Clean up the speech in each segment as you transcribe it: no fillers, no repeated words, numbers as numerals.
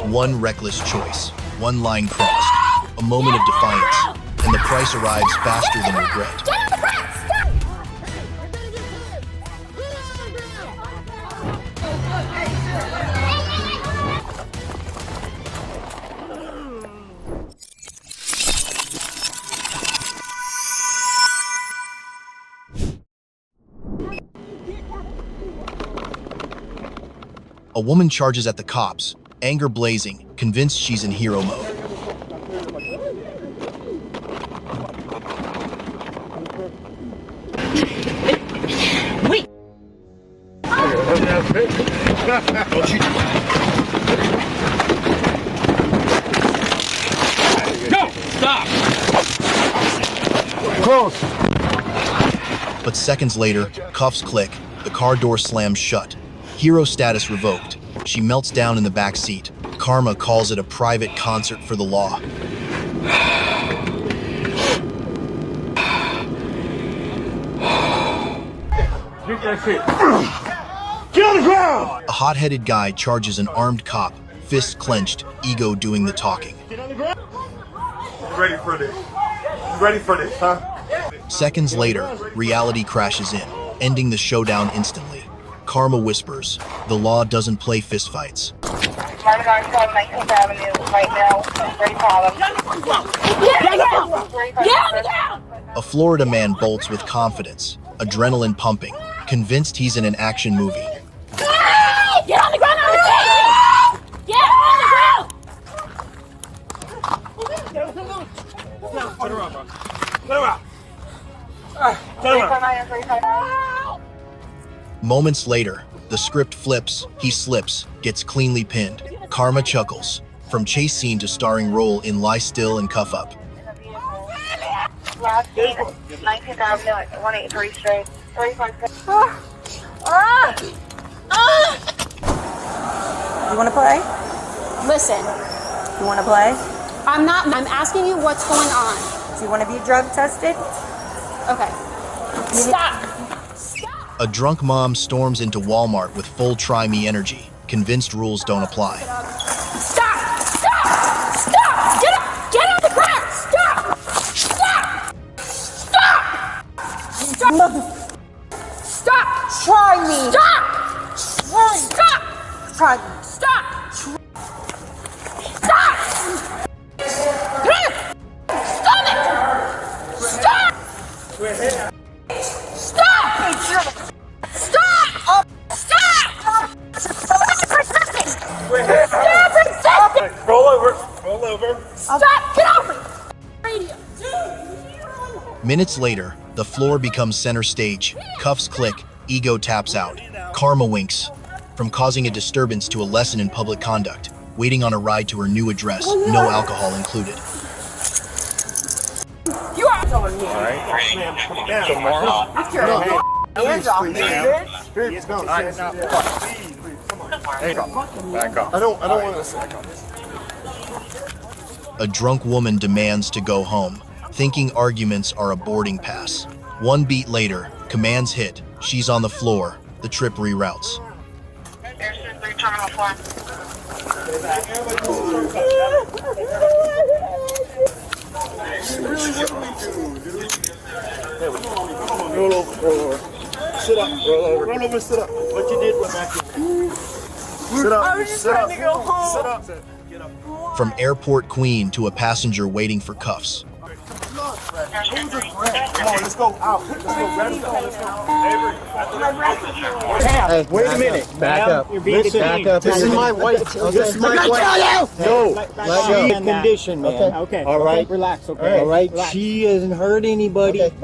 One reckless choice, one line crossed, a moment of defiance, and the price arrives faster than regret. A woman charges at the cops, anger blazing, convinced she's in hero mode. Wait! No! Stop! Close! But seconds later, cuffs click, the car door slams shut. Hero status revoked. She melts down in the back seat. Karma calls it a private concert for the law. Get that shit. Get on the ground! A hot-headed guy charges an armed cop, fists clenched, ego doing the talking. Get on the ground! You ready for this? You ready for this, huh? Seconds later, reality crashes in, ending the showdown instantly. Karma whispers, the law doesn't play fistfights. I'm going to 19th Avenue right now. Ready for them. A Florida man bolts with confidence, adrenaline pumping, convinced he's in an action movie. Get on the ground! Get on the ground! Put her out, bro. Put her out. Put her out. Moments later, the script flips, he slips, gets cleanly pinned. Karma chuckles. From chase scene to starring role in Lie Still and Cuff Up. Last scene, 19th Avenue, 183 straight. 35 seconds. You want to play? Listen, You want to play? I'm asking you what's going on. Do you want to be drug tested? Okay. Stop! A drunk mom storms into Walmart with full try me energy, convinced rules don't apply. Stop! Stop! Stop! Get up! Get on the ground! Stop! Stop! Stop! Stop! Try me. Stop! Try. Stop! Try me. Stop! Stop! Stop it! Stop! Stop! Stop! Stop! Stop resisting! Roll over. Roll over. Stop! Get off me! Radio. Minutes later, the floor becomes center stage. Cuffs click, ego taps out. Karma winks. From causing a disturbance to a lesson in public conduct, waiting on a ride to her new address, no alcohol included. You are Hands off me. Let's go. Back up. I don't want to back up. A drunk woman demands to go home, thinking arguments are a boarding pass. One beat later, commands hit, she's on the floor, the trip reroutes. There's 3 terminal 4. Roll over. Roll over. Sit up. Roll over. Roll over. Sit up. What you did was back. Sit up. I was just trying to go home. Sit up. Get up. From airport queen to a passenger waiting for cuffs. Come on, let's go out. Let's go. Hey, wait a minute. Back up. Listen, back up. This is my wife. This is my wife. No, let go. Condition, man. Okay. All right. Relax. Okay. All right. She hasn't hurt anybody. Okay,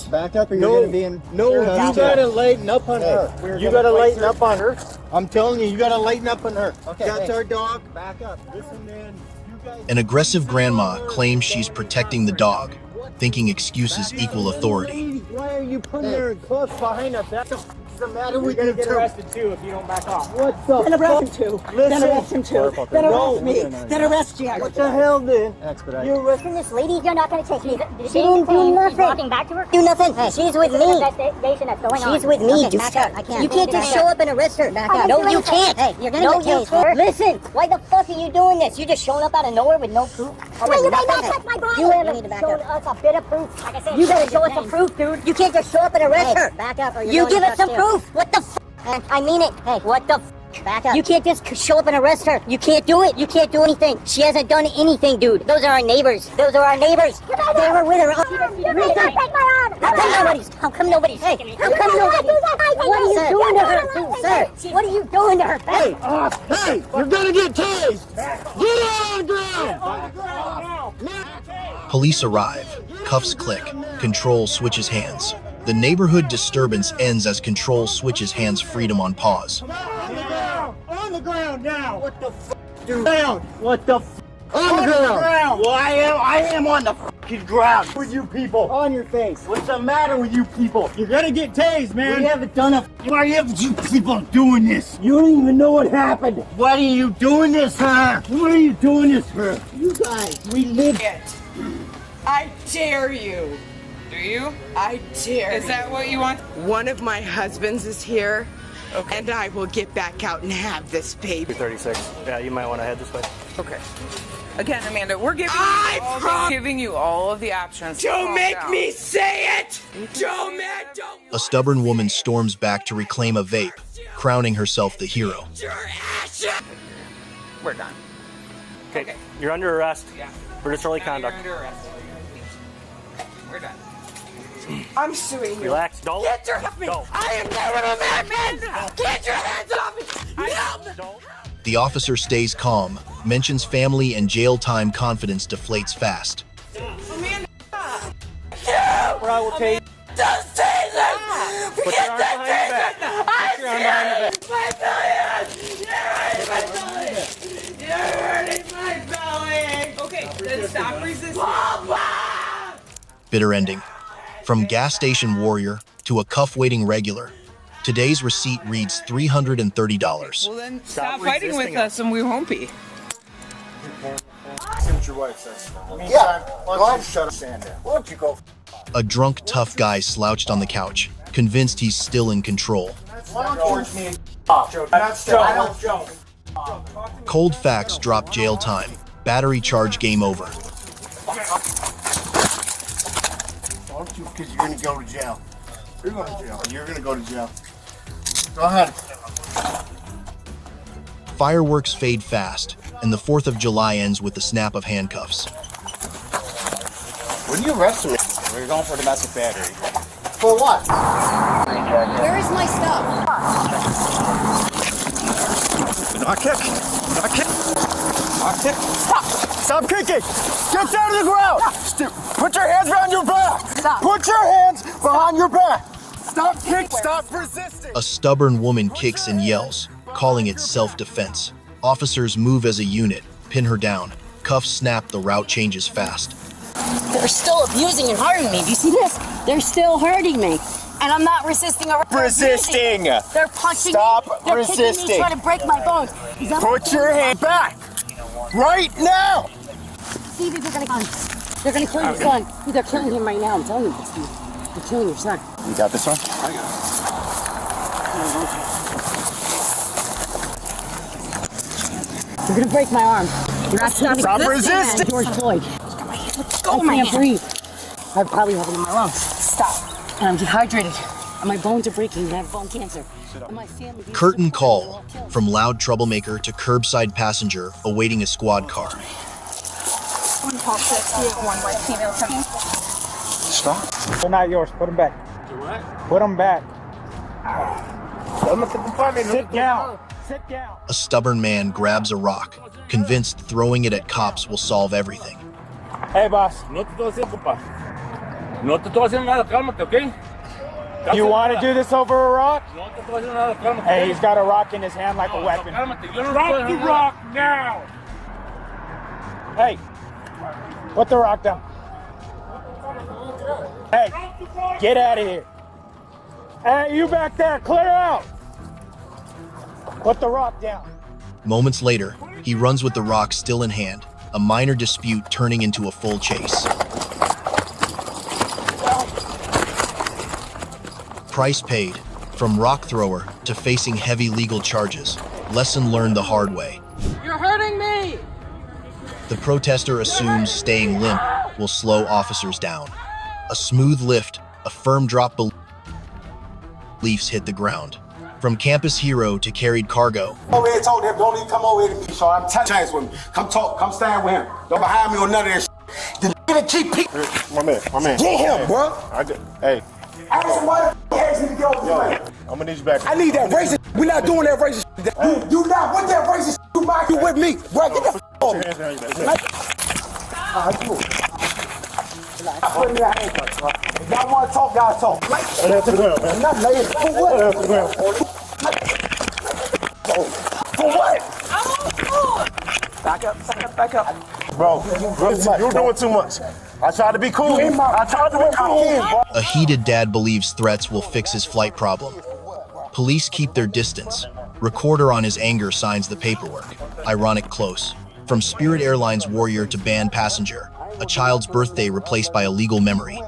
back up, or you're gonna be in. No, you gotta lighten up on her. You gotta lighten up on her. I'm telling you, you gotta lighten up on her. Okay. That's our dog. Back up. Listen, man. You guys. An aggressive grandma claims she's protecting the dog, thinking excuses equal authority. Why are you putting her in cuffs behind her back? What's the matter with You're you gonna get two? arrested too if you don't back off. What the Then arrest him too. Then arrest him too. Then arrest me. Then arrest you. What the hell, then? Expedite. You arrested This lady, you're not going to take me. She didn't do nothing. Walking back to her. Do nothing. She's with me. Investigation that's going on. She's with me. Okay, back up. I can't. You can't just show up and arrest her. Back up. No, you can't. Hey, you're gonna get tased, sir. Listen, why the fuck are you doing this? You just showing up out of nowhere with no proof. Well, you may not touch my body. You haven't shown us a bit of proof. Like I said, you gotta show us some proof, dude. You can't just show up and arrest her. Back up, or you give us some proof. What the f? I mean it. Hey, what the f? Back up. You can't just show up and arrest her. You can't do it. You can't do anything. She hasn't done anything, dude. Those are our neighbors. Those are our neighbors. They were with her. You may not take my arm. How come nobody's taking me? How come nobody's? What are you doing to her, sir? What are you doing to her? Hey, hey, you're gonna get tased. Get on the ground. Police arrive. Cuffs click. Control switches hands. The neighborhood disturbance ends as Control switches hands freedom on pause. On the ground now. What the f***, Dude. Down. What the f? On the ground. Well, I am on the fucking ground. with you people? On your face. What's the matter with you people? You're gonna get tased, man. We haven't done a. Why have you people doing this? You don't even know what happened. Why are you doing this, huh? What are you doing this for? You guys, we live. I dare you. Do you? I dare Is that what you want? One of my husbands is here, and I will get back out and have this baby. 36. Yeah, you might want to head this way. Okay. Again, Amanda, we're giving you all of the options. Don't make me say it! Don't. A stubborn woman storms back to reclaim a vape, crowning herself the hero. We're done. Okay. You're under arrest. Yeah. For disorderly Now conduct. You're under arrest. We're done. I'm suing you. Relax. Don't. Get your hands off me! Don't. I am never a madman! Get your hands off me! No! Don't. The officer stays calm, mentions family and jail time. Confidence deflates fast. Amanda! Or I will take. Just take it! Put your arm behind your back. Put your arm behind your back. You're hurting my belly! Okay, then stop resisting. Bitter ending. From gas station warrior to a cuff-waiting regular, today's receipt reads $330. Well, then Stop stop fighting with resisting us and we won't be. See what your wife says. Yeah. Why don't you shut up, stand down? Why don't you go? A drunk, tough guy slouched on the couch, convinced he's still in control. Why don't you I don't joke. Cold facts drop jail time. Battery charge game over. Don't you, because you're going to go to jail. You're going to jail. You're going to go to jail. Go ahead. Fireworks fade fast, and the 4th of July ends with the snap of handcuffs. When you arrested me, We're going for domestic battery. for what? Where is my stuff? Not kick. Not kick. Not kick. Stop kicking. Get down to the ground. Put your hands behind your back. Stop. Put your hands behind your back. Stop kicking. Stop resisting. A stubborn woman kicks and yells, calling it self-defense. Officers move as a unit, pin her down. Cuffs snap, the route changes fast. They're still abusing and hurting me. Do you see this? They're still hurting me. And I'm not resisting or Resisting. They're punching Stop me. They're kicking me, resisting. trying to break my bones. Is that Put your hand back. Right now. Stevie, they're gonna kill your son. They're killing him right now. I'm telling you this, Steve. They're killing your son. You got this one? They're gonna break my arm. You're not Stop resisting. George Floyd. I can't breathe. I probably have it in my lungs. Stop. And I'm dehydrated. And my bones are breaking. I have bone cancer. And my family. Curtain call. From loud troublemaker to curbside passenger awaiting a squad car. One call 6, we have one white female coming. Stop. They're not yours. Put them back. Put them back. Sit down. Sit down. A stubborn man grabs a rock, convinced throwing it at cops will solve everything. Hey, boss. You want to do this over a rock? Hey, he's got a rock in his hand like a weapon. Drop the rock now! Hey, put the rock down. Hey, get out of here. Hey, you back there, clear out! Put the rock down. Moments later, he runs with the rock still in hand, a minor dispute turning into a full chase. Price paid, from rock thrower to facing heavy legal charges. Lesson learned the hard way. You're hurting me! The protester assumes staying limp will slow officers down. A smooth lift, a firm drop, beliefs hit the ground. From campus hero to carried cargo. Over here told him, don't even come over here to me, so I'm telling you with me. Come talk, come stand with him. Don't behind me or none of this. The nigga keep peeking. My man. Get him, bro. Hey. Ask him why the asked me to get over here. I'm gonna need you back. I need that racist. We're not doing that racist. You not with that racist. You with me, bro. Get the f off me. Put me out here, bro. If y'all want to talk, y'all talk. I'm not laying. For what? For what? Back up. Bro, you're doing too much. I tried to be cool. I tried to be cool. A heated dad believes threats will fix his flight problem. Police keep their distance. Recorder on his anger signs the paperwork. Ironic close. From Spirit Airlines warrior to banned passenger. A child's birthday replaced by a legal memory.